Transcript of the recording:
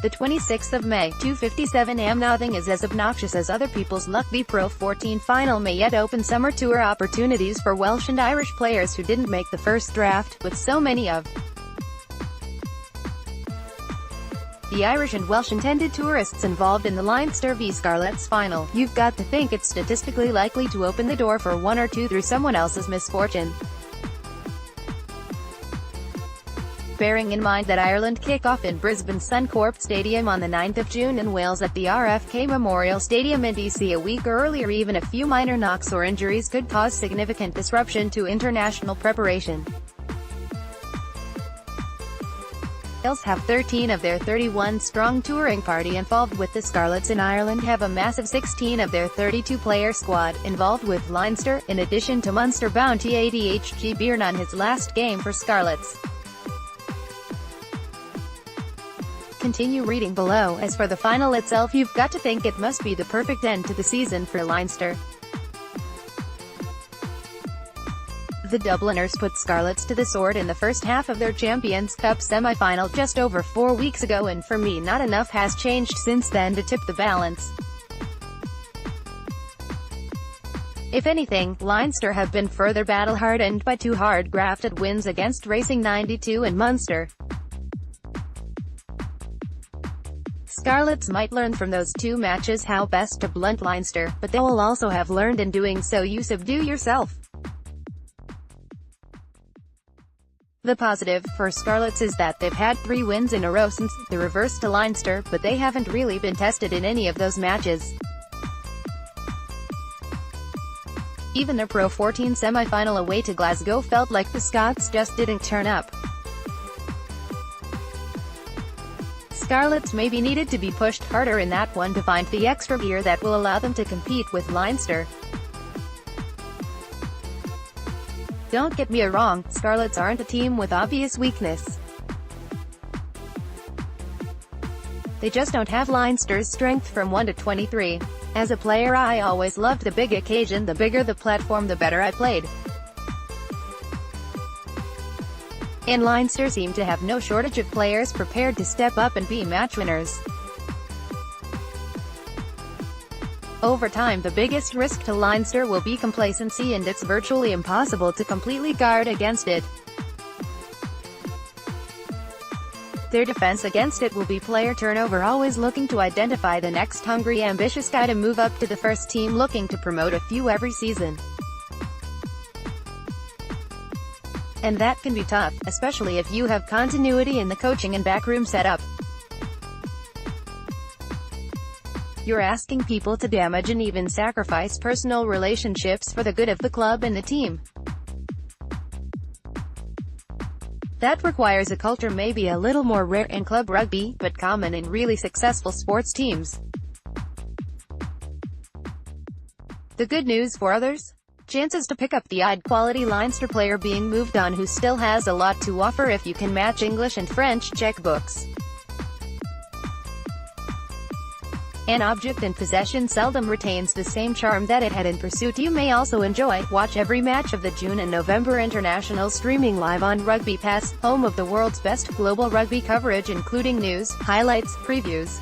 The 26th of May, 2:57 am. Nothing is as obnoxious as other people's luck. The Pro 14 final may yet open summer tour opportunities for Welsh and Irish players who didn't make the first draft, with so many of the Irish and Welsh intended tourists involved in the Leinster v Scarlets final. You've got to think it's statistically likely to open the door for one or two through someone else's misfortune. Bearing in mind that Ireland kick off in Brisbane Suncorp Stadium on the 9th of June and Wales at the RFK Memoria Stadium in DC a week earlier, even a few minor knocks or injuries could cause significant disruption to international preparation. Wales have 13 of their 31-strong touring party involved with the Scarlets, and Ireland have a massive 16 of their 32-player squad involved with Leinster, in addition to Munster bounty ADHG Byrne on his last game for Scarlets. Continue reading below. As for the final itself, you've got to think it must be the perfect end to the season for Leinster. The Dubliners put Scarlets to the sword in the first half of their Champions Cup semi-final just over 4 weeks ago, and for me not enough has changed since then to tip the balance. If anything, Leinster have been further battle-hardened by two hard-grafted wins against Racing 92 and Munster. Scarlets might learn from those two matches how best to blunt Leinster, but they will also have learned in doing so you subdue yourself. The positive for Scarlets is that they've had 3 wins in a row since the reverse to Leinster, but they haven't really been tested in any of those matches. Even their Pro 14 semi-final away to Glasgow felt like the Scots just didn't turn up. Scarlets maybe needed to be pushed harder in that one to find the extra gear that will allow them to compete with Leinster. Don't get me wrong, Scarlets aren't a team with obvious weakness. They just don't have Leinster's strength from 1 to 23. As a player, I always loved the big occasion. The bigger the platform, the better I played. And Leinster seem to have no shortage of players prepared to step up and be match winners. Over time, the biggest risk to Leinster will be complacency, and it's virtually impossible to completely guard against it. Their defense against it will be player turnover, always looking to identify the next hungry, ambitious guy to move up to the first team, looking to promote a few every season. And that can be tough, especially if you have continuity in the coaching and backroom setup. You're asking people to damage and even sacrifice personal relationships for the good of the club and the team. That requires a culture maybe a little more rare in club rugby, but common in really successful sports teams. The good news for others? Chances to pick up the odd quality Leinster player being moved on who still has a lot to offer if you can match English and French checkbooks. An object in possession seldom retains the same charm that it had in pursuit. You may also enjoy. Watch every match of the June and November internationals streaming live on Rugby Pass, home of the world's best global rugby coverage, including news, highlights, previews,